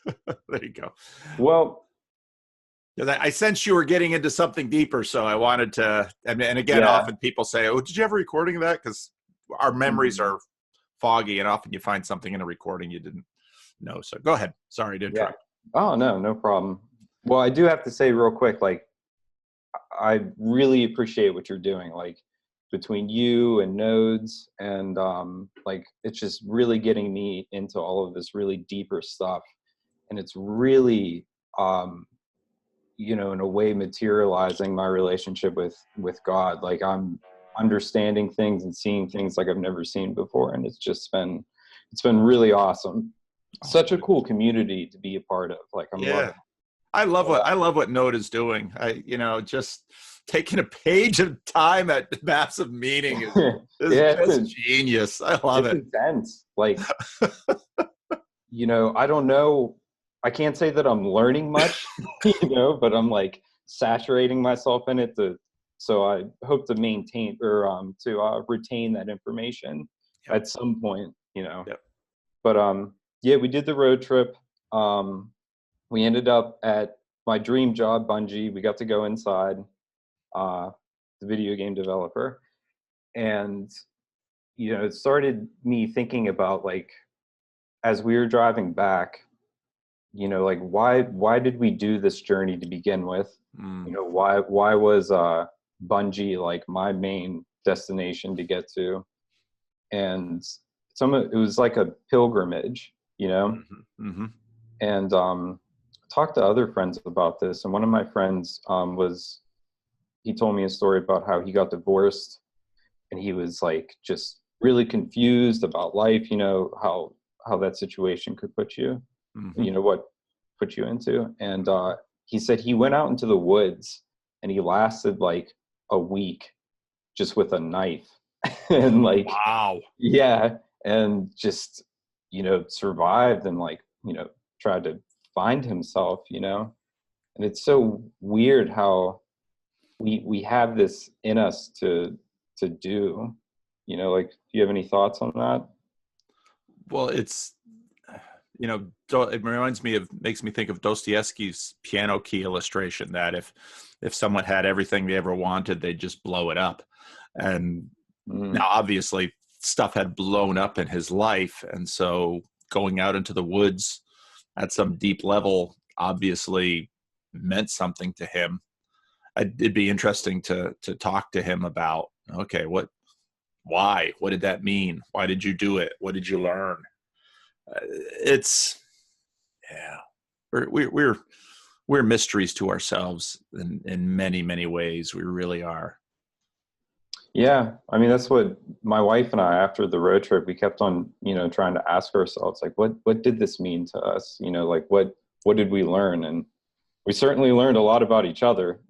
There you go. Well, 'Cause I sensed you were getting into something deeper, so I wanted to. And again, yeah. often people say, "Oh, did you have a recording of that?" Because our memories Mhm. are foggy, and often you find something in a recording you didn't know. So go ahead. Sorry to Yeah. interrupt. Oh, no, no problem. Well, I do have to say real quick, like, I really appreciate what you're doing. Like, between you and Nodes, and like, it's just really getting me into all of this really deeper stuff. And it's really, um, in a way, materializing my relationship with God. Like, I'm understanding things and seeing things like I've never seen before, and it's been really awesome. Oh, Such a good. cool community to be a part of. Like, I'm Yeah, loving it a I lot. love what Node is doing. Just taking a page at a time at maps of meaning is Yeah, just genius. I love it's it. intense. Like, I don't know. I can't say that I'm learning much, but I'm like saturating myself in it, so I hope to maintain, or to retain that information Yep. at some point. Yep. But yeah, we did the road trip. Um, we ended up at my dream job, Bungie. We got to go inside, uh, the video game developer, and it started me thinking about, like, as we were driving back, like, why did we do this journey to begin with? Mm. Why was Bungie like my main destination to get to? And it was like a pilgrimage. Hmm. Hmm. And talked to other friends about this, and one of my friends he told me a story about how he got divorced, and he was like just really confused about life, how that situation could put you, Hmm. what put you into. And he said he went out into the woods, and he lasted like a week just with a knife. And like, Wow. yeah, and just survived, and like, tried to find himself. And it's so weird how we have this in us to do. Like, do you have any thoughts on that? Well, it makes me think of Dostoevsky's piano key illustration that if someone had everything they ever wanted, they'd just blow it up. And Mm, now, obviously, stuff had blown up in his life, and so going out into the woods at some deep level obviously meant something to him. It'd be interesting to talk to him about, okay, what did that mean? Why did you do it? What did you learn? It's yeah, we're mysteries to ourselves in many many ways. We really are. yeah, I mean, that's what my wife and I, after the road trip, we kept on trying to ask ourselves, like, what did this mean to us? Like, what did we learn? And we certainly learned a lot about each other.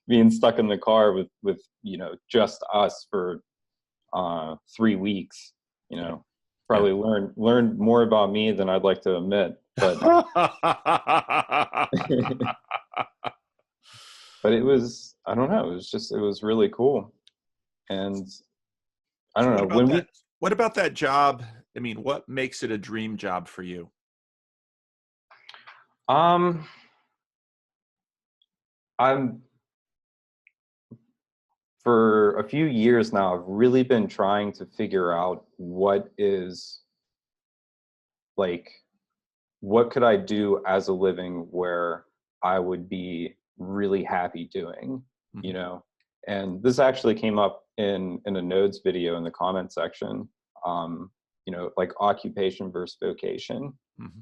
Being stuck in the car with just us for 3 weeks. You Yeah, know, yeah. Probably learned more about me than I'd like to admit. But but it was, I don't know, it was really cool. And I So don't what know, about when that? we What about that job? I mean, what makes it a dream job for you? um I'm for a few years now, I've really been trying to figure out like what could I do as a living where I would be really happy doing, you Hmm. know? And this actually came up in a Nodes video in the comment section, like occupation versus vocation. Hmm.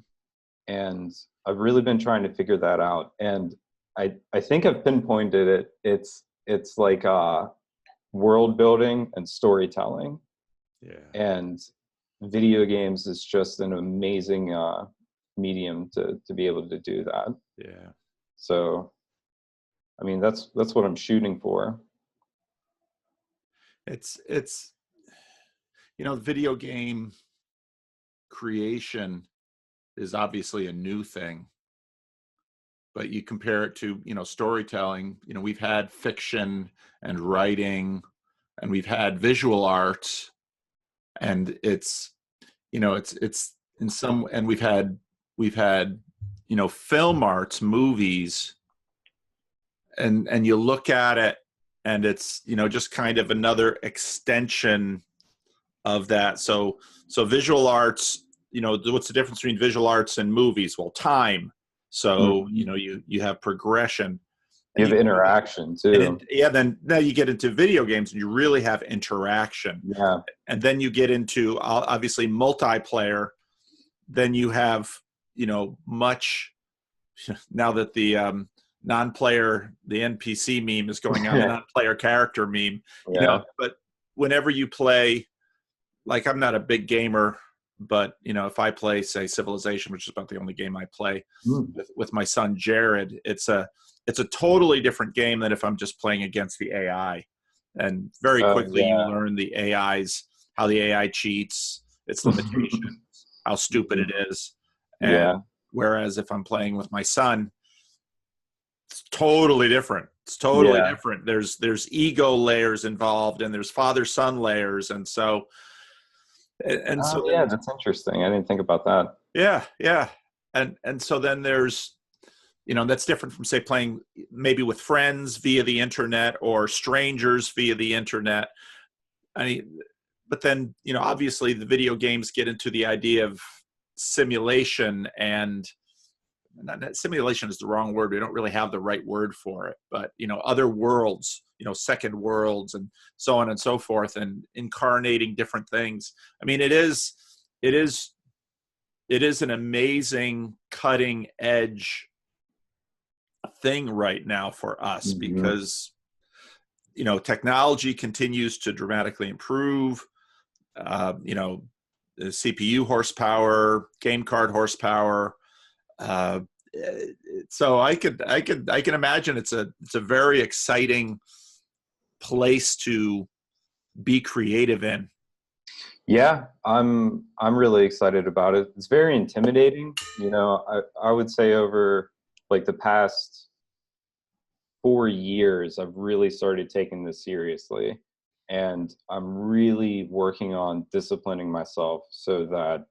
And I've really been trying to figure that out. And I think I've pinpointed it. It's like world building and storytelling. Yeah, And video games is just an amazing medium to be able to do that. yeah. So, I mean, that's what I'm shooting for. It's video game creation is obviously a new thing, but you compare it to storytelling. We've had fiction and writing, and we've had visual arts, and it's in some, and we've had we've had, film arts, movies, and you look at it and it's, just kind of another extension of that. So visual arts, what's the difference between visual arts and movies? Well, time. So, Mhm. you have progression. You And have interaction too. then now you get into video games and you really have interaction. Yeah. And then you get into obviously multiplayer. Then you have, much, now that the non-player, the NPC meme is going on, the non-player character meme, Yeah. but whenever you play, like, I'm not a big gamer, but if I play, say, Civilization, which is about the only game I play Mm. with my son Jared, it's a totally different game than if I'm just playing against the AI. And very quickly you Yeah. learn how the AI cheats, its limitations, how stupid it is. And Yeah. whereas if I'm playing with my son, it's totally different. It's totally Yeah. different. There's ego layers involved, and there's father son layers, and so Oh, yeah, then, that's interesting. I didn't think about that. yeah, and so then there's, that's different from, say, playing maybe with friends via the internet or strangers via the internet. I mean, but then, obviously the video games get into the idea of simulation, and simulation is the wrong word. We don't really have the right word for it, but, other worlds, second worlds and so on and so forth, and incarnating different things. I mean, it is an amazing cutting edge thing right now for us, Hmm. because technology continues to dramatically improve. The CPU horsepower, game card horsepower. Uh, so I can imagine it's a very exciting place to be creative in. Yeah, I'm really excited about it. It's very intimidating. I would say over like the past 4 years, I've really started taking this seriously. And I'm really working on disciplining myself so that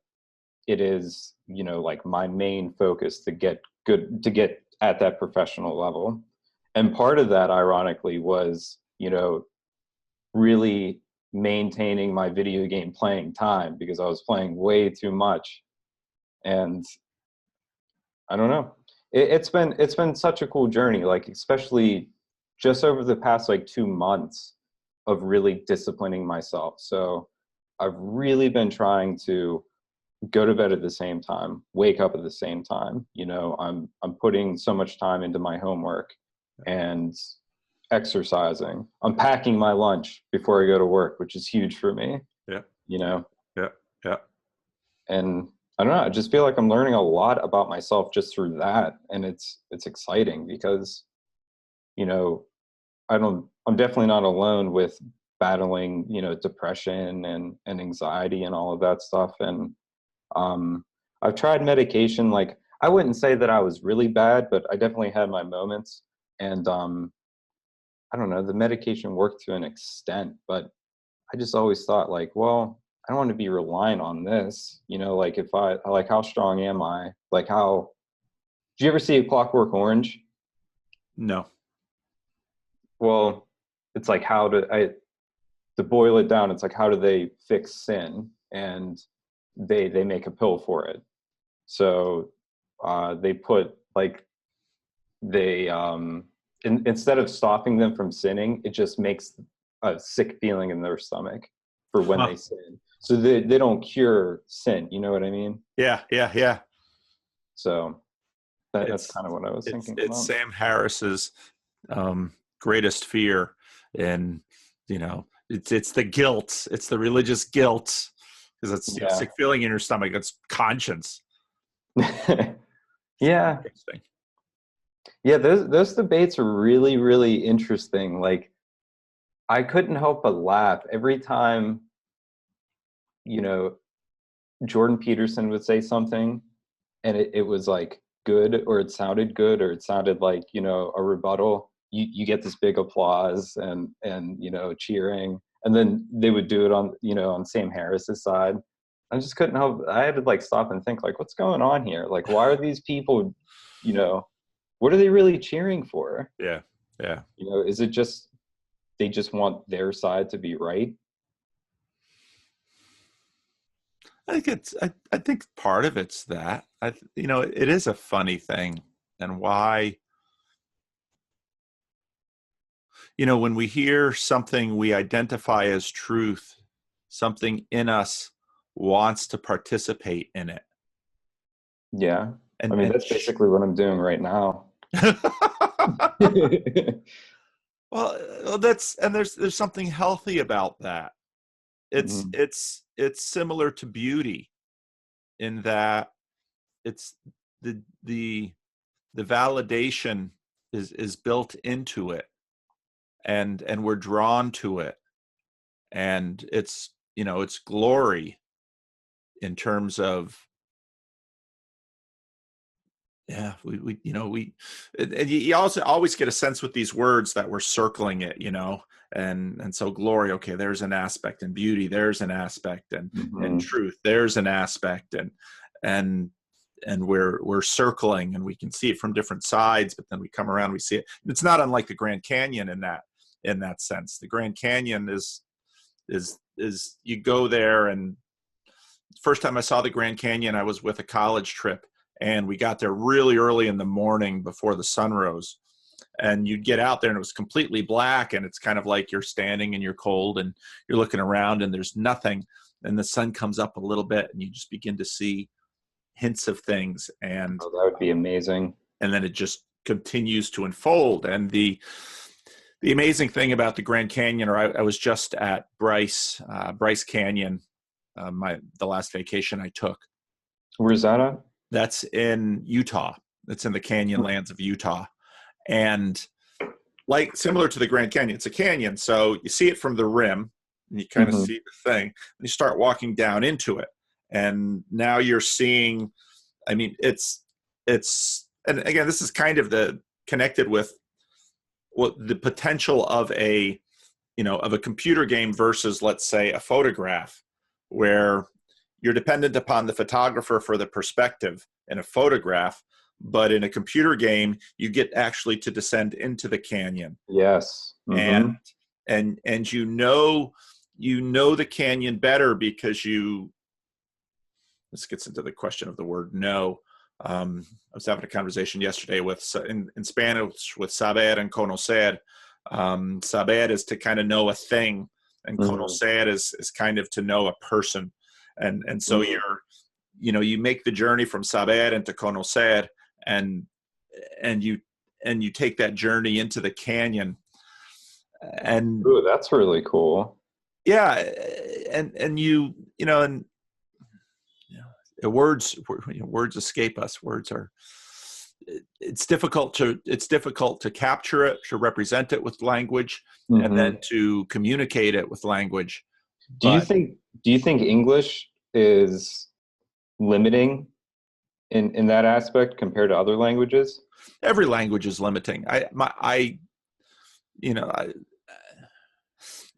it is, like my main focus to get good, to get at that professional level. And part of that, ironically, was, really maintaining my video game playing time because I was playing way too much. And I don't know. It's been such a cool journey, like especially just over the past like 2 months of really disciplining myself. So I've really been trying to go to bed at the same time, wake up at the same time. I'm putting so much time into my homework and exercising. I'm packing my lunch before I go to work, which is huge for me, Yeah, you know. yeah, yeah. And I don't know, I just feel like I'm learning a lot about myself just through that, and it's exciting because, you know, I'm definitely not alone with battling, depression and anxiety and all of that stuff. And I've tried medication. Like, I wouldn't say that I was really bad, but I definitely had my moments. And I don't know, the medication worked to an extent, but I just always thought like, well, I don't want to be relying on this. Like, if I like, how strong am I? Like, how? Did you ever see A Clockwork Orange? No. Well, it's like, to boil it down, it's like, how do they fix sin? And they make a pill for it. So they put like, they instead of stopping them from sinning, it just makes a sick feeling in their stomach for when Huh. they sin. So they don't cure sin. You know what I mean? Yeah, yeah, yeah. So that's It's kind of what I was thinking it's about. Sam Harris's greatest fear, and it's the guilt, it's the religious guilt, because it's, Yeah. sick feeling in your stomach. That's conscience. Yeah. Interesting. Yeah, those debates are really, really interesting. Like, I couldn't help but laugh every time, you know, Jordan Peterson would say something and it was like good, or it sounded good, or it sounded like, a rebuttal. You get this big applause and cheering. And then they would do it on, on Sam Harris's side. I just couldn't help. I had to like stop and think like, what's going on here? Like, why are these people, you know, what are they really cheering for? Yeah, yeah. Is it just they just want their side to be right? I think part of it's that it is a funny thing, and why when we hear something we identify as truth, something in us wants to participate in it, Yeah. I and mean, that's basically what I'm doing right now. well, there's something healthy about that. It's Mhm. it's it's similar to beauty in that it's the the validation is built into it, and we're drawn to it, and it's glory in terms of, yeah, we and you also always get a sense with these words that we're circling it, and so glory, okay, there's an aspect, and beauty, there's an aspect, and Mhm. truth, there's an aspect, and we're circling, and we can see it from different sides, but then we come around, we see it. It's not unlike the Grand Canyon in that sense. The Grand Canyon is you go there, and first time I saw the Grand Canyon, I was with a college trip, and we got there really early in the morning before the sun rose. And you'd get out there, and it was completely black, and it's kind of like you're standing and you're cold, and you're looking around, and there's nothing. And the sun comes up a little bit, and you just begin to see hints of things, Oh, that would be amazing. and then it just continues to unfold. And the amazing thing about the Grand Canyon, or I was just at Bryce Canyon, the last vacation I took. Where's that at? That's in Utah. That's in the canyon lands of Utah. And like similar to the Grand Canyon, it's a canyon. So you see it from the rim, and you kind of Hmm. see the thing, and you start walking down into it. And now you're seeing, I mean, and again, this is kind of the connected with what the potential of a computer game versus, let's say, a photograph, where you're dependent upon the photographer for the perspective in a photograph, but in a computer game you get actually to descend into the canyon, Yes. and Hmm. you know the canyon better because this gets into the question of the word know. I was having a conversation yesterday in Spanish with saber and conocer. Saber is to kind of know a thing, and Hmm. conocer is kind of to know a person, and so Hmm. you make the journey from saber into conocer, and and you you take that journey into the canyon, and Ooh, that's really cool. yeah, and and words escape us. Words are it's difficult to capture it, to represent it with language, and then Hmm. to communicate it with language. Do you But think do you think English is limiting in that aspect compared to other languages? every language is limiting. I you know I,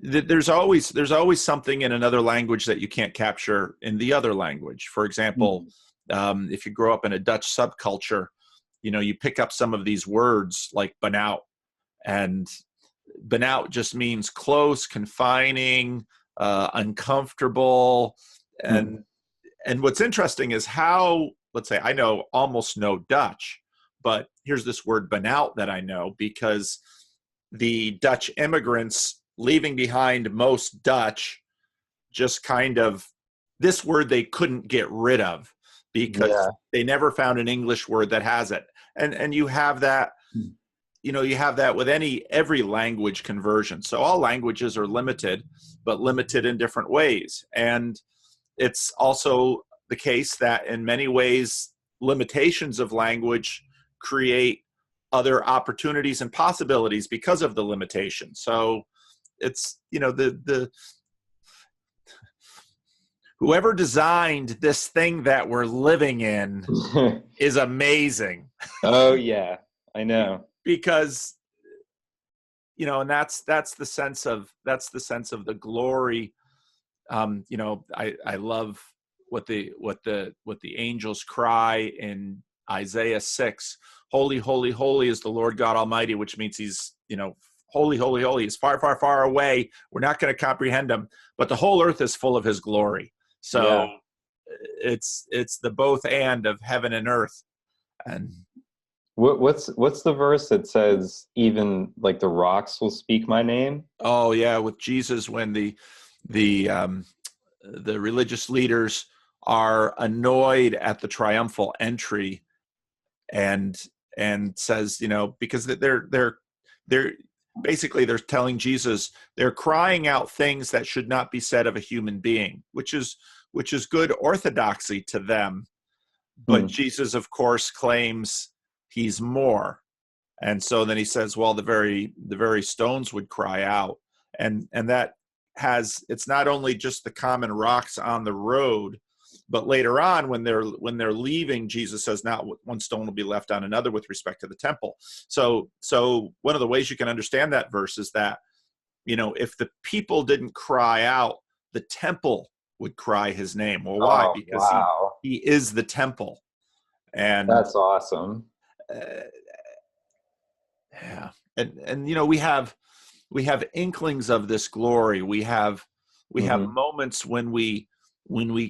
there's always something in another language that you can't capture in the other language. For example, Mhm. if you grow up in a Dutch subculture, you pick up some of these words like "benauwd," and "benauwd" just means close, confining, uncomfortable. Mhm. And what's interesting is how, let's say, I know almost no Dutch, but here's this word "benauwd" that I know because the Dutch immigrants leaving behind most Dutch just kind of, this word they couldn't get rid of because Yeah. they never found an English word that has it. And you have that, you have that with every language conversion. So all languages are limited, but limited in different ways. And it's also the case that in many ways, limitations of language create other opportunities and possibilities because of the limitation. So it's, the whoever designed this thing that we're living in is amazing. Oh yeah, I know. Because and that's the sense of the glory. I love the angels cry in Isaiah 6. Holy, holy, holy is the Lord God Almighty, which means he's, holy, holy, holy. He's far, far, far away. We're not going to comprehend him, but the whole earth is full of his glory. So Yeah. it's the both and of heaven and earth. And What's the verse that says even like the rocks will speak my name? oh yeah, with Jesus, when the religious leaders are annoyed at the triumphal entry, and says, because they're basically, they're telling Jesus, they're crying out things that should not be said of a human being, which is good orthodoxy to them. But Jesus, of course, claims he's more. And so then he says, well, the very stones would cry out. And that it's not only just the common rocks on the road, but later on when they're leaving, Jesus says, not one stone will be left on another with respect to the temple. So one of the ways you can understand that verse is that, if the people didn't cry out, the temple would cry his name. Well, why? Oh, Because wow. he is the temple. And That's awesome. Yeah. And we have inklings of this glory. We have moments when we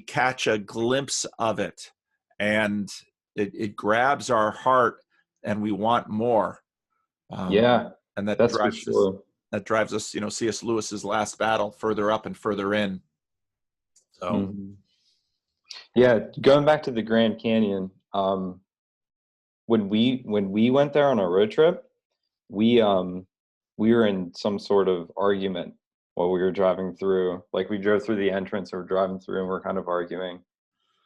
catch a glimpse of it, and it grabs our heart and we want more. Yeah, And that that's for drives us, sure. C.S. Lewis's Last Battle, further up and further in. So Yeah, going back to the Grand Canyon, when we went there on our road trip, we were in some sort of argument while we were driving through. Like, we drove through the entrance, or driving through, and we're kind of arguing,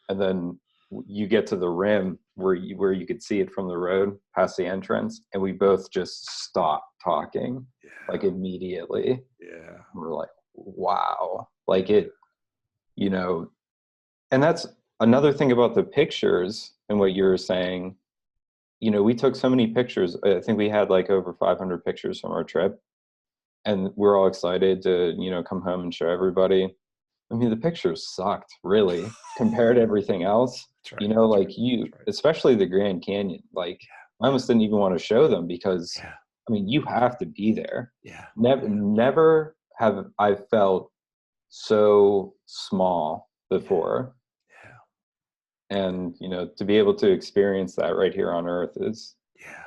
and then you get to the rim where you could see it from the road past the entrance, and we both just stopped talking, like, immediately. Yeah. We're like, wow, like, it, and that's another thing about the pictures and what you were saying. We took so many pictures. I think we had like over 500 pictures from our trip, and we're all excited to, come home and show everybody. I mean, the pictures sucked, really, compared to everything else. Especially the Grand Canyon. Like, I almost didn't even want to show them because, I mean, you have to be there. Yeah. Never have I felt so small before. And, to be able to experience that right here on Earth is,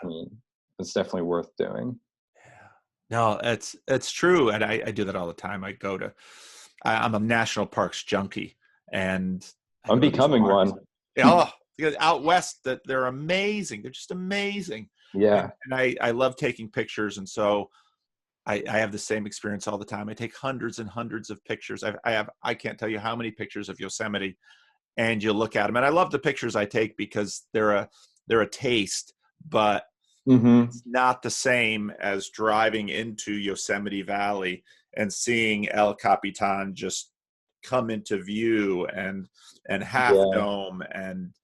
I mean, it's definitely worth doing. No, it's true. And I do that all the time. I'm a national parks junkie, and I'm becoming one. Oh, out west, that they're amazing. They're just amazing. Yeah. And I love taking pictures. And so I have the same experience all the time. I take hundreds and hundreds of pictures. I can't tell you how many pictures of Yosemite, and you look at them, and I love the pictures I take because they're a taste, but it's not the same as driving into Yosemite Valley and seeing El Capitan just come into view, and Half Dome, and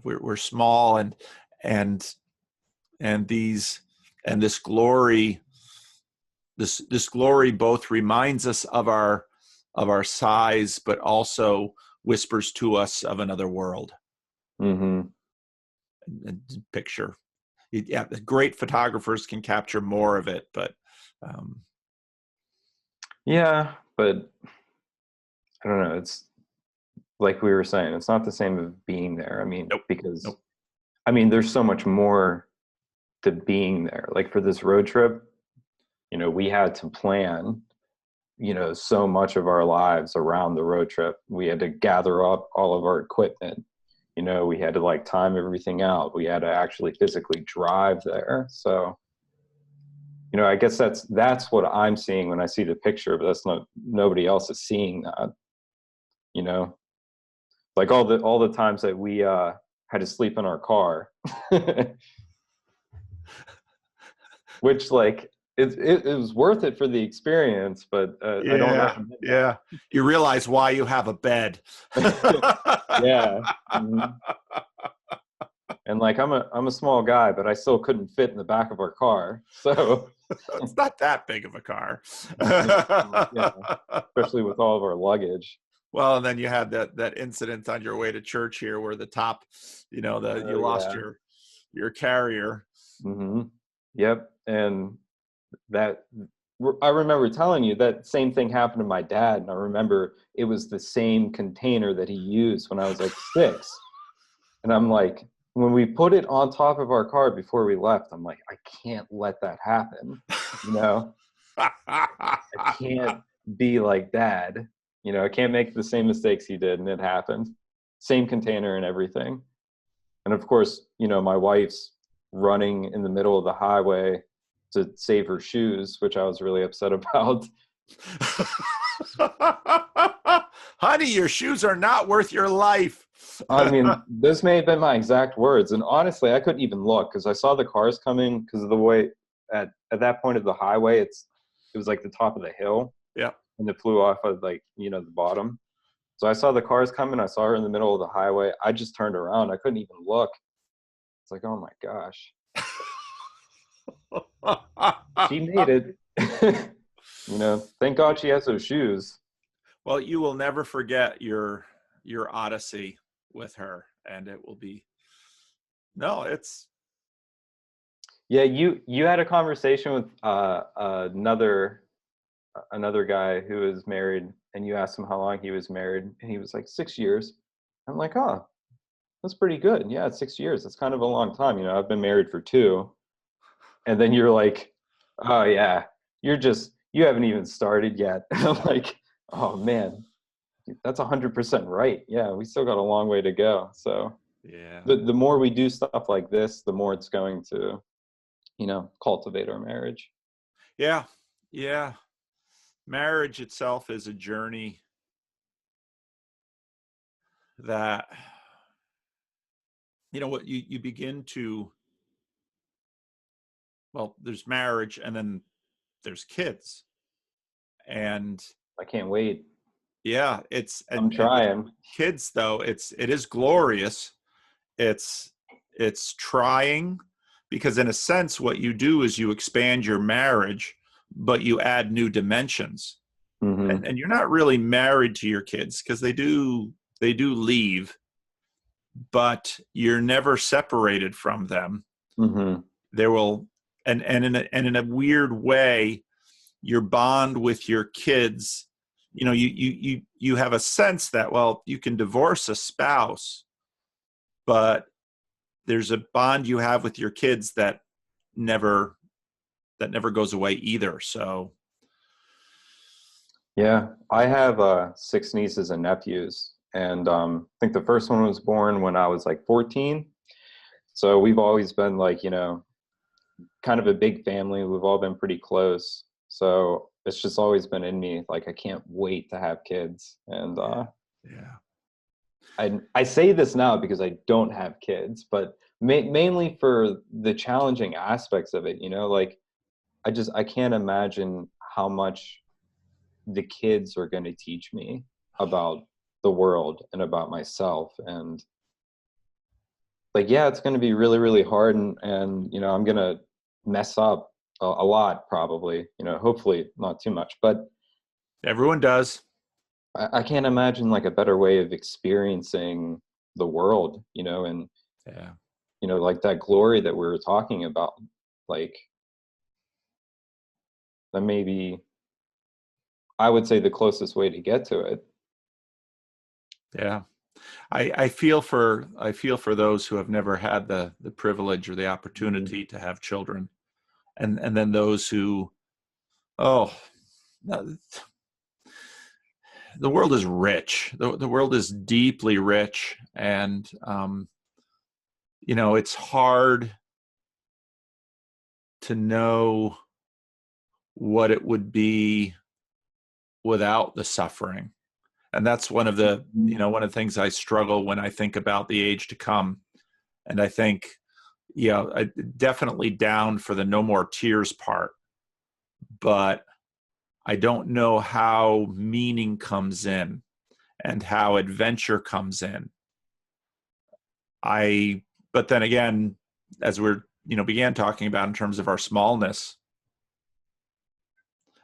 we're small, and this glory. This glory both reminds us of our size, but also whispers to us of another world. And picture, the great photographers can capture more of it, but but I don't know. It's like we were saying, it's not the same as being there. I mean, because I mean, there's so much more to being there. Like, for this road trip, we had to plan, so much of our lives around the road trip. We had to gather up all of our equipment. We had to like time everything out. We had to actually physically drive there. So, I guess that's what I'm seeing when I see the picture, but nobody else is seeing that. Like all the times that we had to sleep in our car, which, like, it was worth it for the experience, but I don't recommend it. Yeah, you realize why you have a bed. Yeah. And And like I'm a small guy, but I still couldn't fit in the back of our car. So It's not that big of a car. yeah, especially with all of our luggage. Well, and then you had that incident on your way to church here where the top, you lost Yeah. your carrier. Hmm. Yep. And that I remember telling you that same thing happened to my dad, and I remember it was the same container that he used when I was like 6. And I'm like, when we put it on top of our car before we left, I'm like, I can't let that happen. You know, I can't be like dad. I can't make the same mistakes he did, and it happened. Same container and everything. And of course, my wife's running in the middle of the highway to save her shoes, which I was really upset about. Honey, your shoes are not worth your life. I mean, this may have been my exact words. And honestly, I couldn't even look because I saw the cars coming because of the way at that point of the highway, it was like the top of the hill. Yeah. And it flew off of like, the bottom. So I saw the cars coming. I saw her in the middle of the highway. I just turned around. I couldn't even look. It's like, oh my gosh. She made it. Thank God she has those shoes. Well, you will never forget your odyssey with her, and it will be it's Yeah, you had a conversation with another guy who was married, and you asked him how long he was married, and he was like 6 years. I'm like, oh, that's pretty good. Yeah, 6 years. That's kind of a long time. I've been married for 2. And then you're like, oh yeah, you haven't even started yet. I'm like, oh man, that's 100% right. Yeah, we still got a long way to go. So yeah. the more we do stuff like this, the more it's going to, cultivate our marriage. Yeah. Yeah. Marriage itself is a journey that what you begin to, well, there's marriage and then there's kids. And I can't wait. yeah, it's I'm and with trying. kids though, it is glorious. It's trying, because in a sense what you do is you expand your marriage, but you add new dimensions. Mm-hmm. And you're not really married to your kids because they do leave, but you're never separated from them. Mm-hmm. There will, and in a weird way, your bond with your kids, you have a sense that, well, you can divorce a spouse, but there's a bond you have with your kids that never goes away either. So Yeah, I have 6 nieces and nephews, and I think the first one was born when I was like 14. So we've always been like, kind of a big family. We've all been pretty close. So it's just always been in me. Like, I can't wait to have kids. And yeah. I say this now because I don't have kids, but mainly for the challenging aspects of it, like I can't imagine how much the kids are going to teach me about the world and about myself. And like, yeah, it's going to be really, really hard. And I'm going to mess up a lot, probably, hopefully not too much, but Everyone does. I can't imagine like a better way of experiencing the world, and, Yeah. like that glory that we were talking about, like that may be, I would say, the closest way to get to it. Yeah. I feel for those who have never had the privilege or the Mhm. opportunity to have children, and then those who, oh, the world is rich. The world is deeply rich, and it's hard to know what it would be without the suffering. And that's one of the things I struggle when I think about the age to come. And I think, I definitely down for the no more tears part, but I don't know how meaning comes in and how adventure comes in. I But then again, as we're, began talking about in terms of our smallness,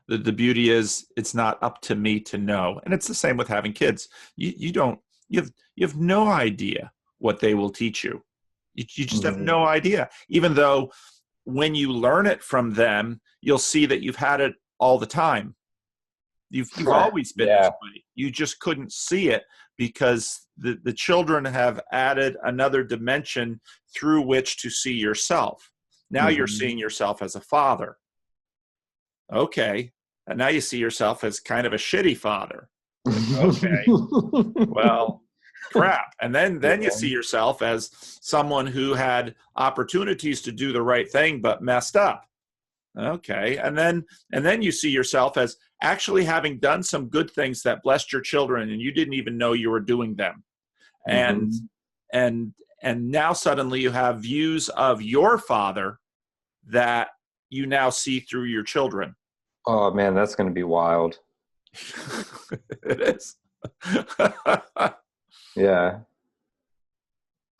the beauty is it's not up to me to know. And it's the same with having kids. You have no idea what they will teach you. You just have Mhm. no idea. Even though when you learn it from them, you'll see that you've had it all the time. You've always been this Yeah. way. You just couldn't see it because the children have added another dimension through which to see yourself. Now you're Mhm. seeing yourself as a father. Okay. And now you see yourself as kind of a shitty father. Okay. Well, crap. And then you Yeah. see yourself as someone who had opportunities to do the right thing but messed up. Okay. And then you see yourself as actually having done some good things that blessed your children and you didn't even know you were doing them. And Mhm. and and now suddenly you have views of your father that you now see through your children. Oh man, that's going to be wild. It is. Yeah.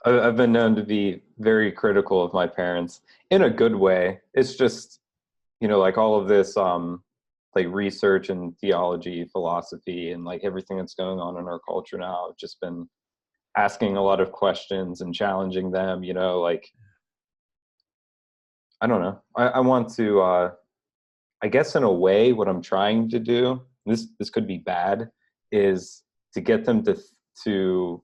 I've been known to be very critical of my parents in a good way. It's just, like all of this, like research and theology, philosophy, and like everything that's going on in our culture now. I've just been asking a lot of questions and challenging them, like, I don't know. I want to, I guess in a way, what I'm trying to do, this could be bad, is to get them to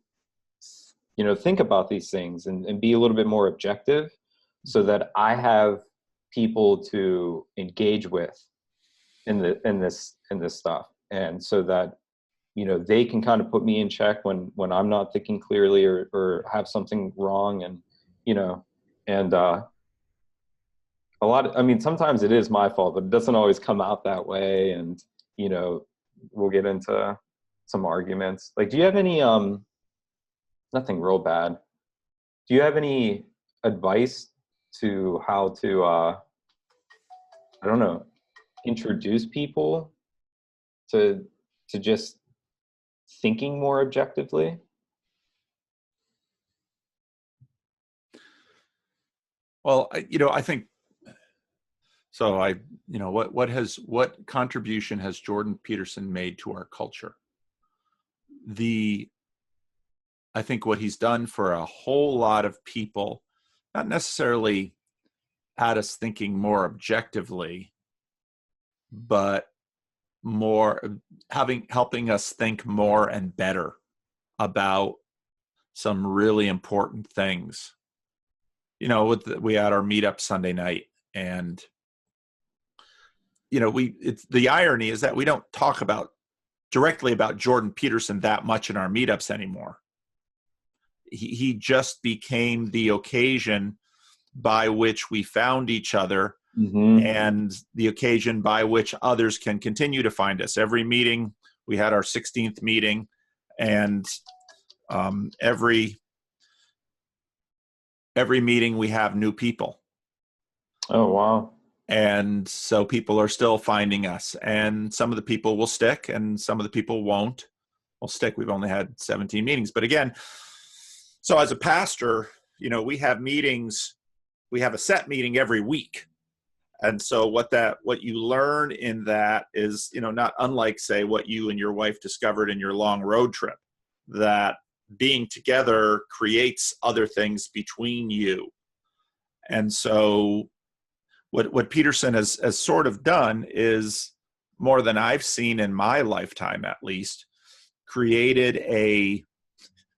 think about these things and be a little bit more objective so that I have people to engage with in this stuff, and so that they can kind of put me in check when I'm not thinking clearly or have something wrong. And you know and I mean, sometimes it is my fault, but it doesn't always come out that way. And you know we'll get into some arguments. Like, do you have any nothing real bad, do you have any advice to how to I don't know, introduce people to just thinking more objectively? Well, I think so. What contribution has Jordan Peterson made to our culture? The I think what he's done for a whole lot of people, not necessarily had us thinking more objectively, but more helping us think more and better about some really important things. We had our meetup Sunday night, and it's the irony is that we don't talk directly about Jordan Peterson that much in our meetups anymore. He just became the occasion by which we found each other Mm-hmm. and the occasion by which others can continue to find us. Every meeting, we had our 16th meeting, and every meeting we have new people. Oh, wow. And so people are still finding us, and some of the people will stick and some of the people won't. Will stick. We've only had 17 meetings, but again, so as a pastor, we have meetings. We have a set meeting every week. And so what you learn in that is, not unlike, say, what you and your wife discovered in your long road trip, that being together creates other things between you. And so what Peterson has sort of done is, more than I've seen in my lifetime at least, created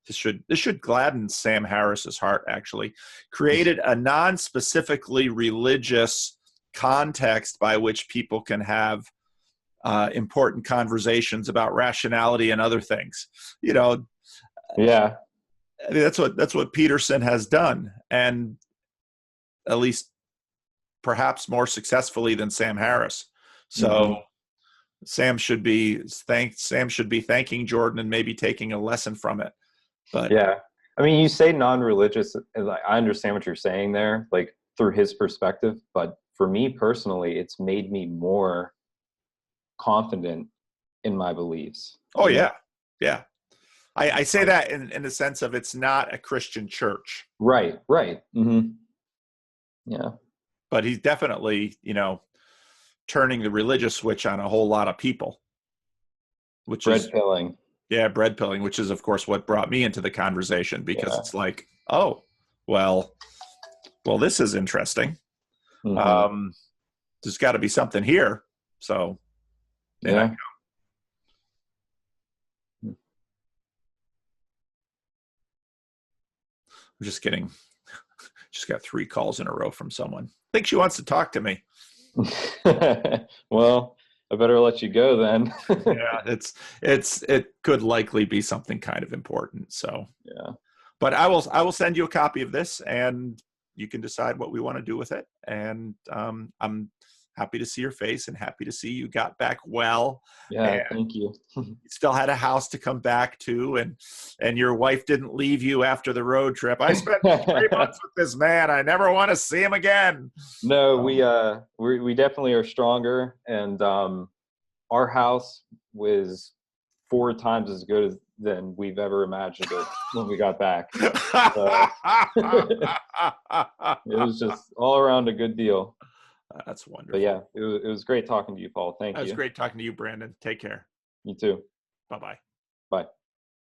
this should gladden Sam Harris's heart, actually, created a non-specifically religious context by which people can have important conversations about rationality and other things. Yeah. I mean, that's what Peterson has done, and at least perhaps more successfully than Sam Harris. Mm-hmm. So Sam should be thanking Jordan and maybe taking a lesson from it. But Yeah. I mean, you say non-religious, and like, I understand what you're saying there, like through his perspective, but for me personally, it's made me more confident in my beliefs, oh yeah, yeah. I say Like, that in the sense of it's not a Christian church. right, right. Yeah. But he's definitely, turning the religious switch on a whole lot of people, which Bread is, pilling. yeah, bread pilling, which is, of course, what brought me into the conversation, because Yeah. it's like, oh, well, this is interesting. hmm Um, there's got to be something here. So, and Yeah. I'm just got 3 calls in a row from someone. I think she wants to talk to me. Well, I better let you go then. Yeah, it could likely be something kind of important. So, Yeah. but I will send you a copy of this, and you can decide what we want to do with it. And I'm happy to see your face and happy to see you got back well, Yeah. and Thank you. you still had a house to come back to, and your wife didn't leave you after the road trip. I spent 3 months with this man. I never want to see him again. No, Um, we definitely are stronger, and our house was 4 times as good than we've ever imagined it when we got back. So it was just all around a good deal. That's But wonderful. yeah, it was great talking to you, Paul. It Thank was you. great talking to you, Brandon. Take care. You too. Bye-bye. Bye.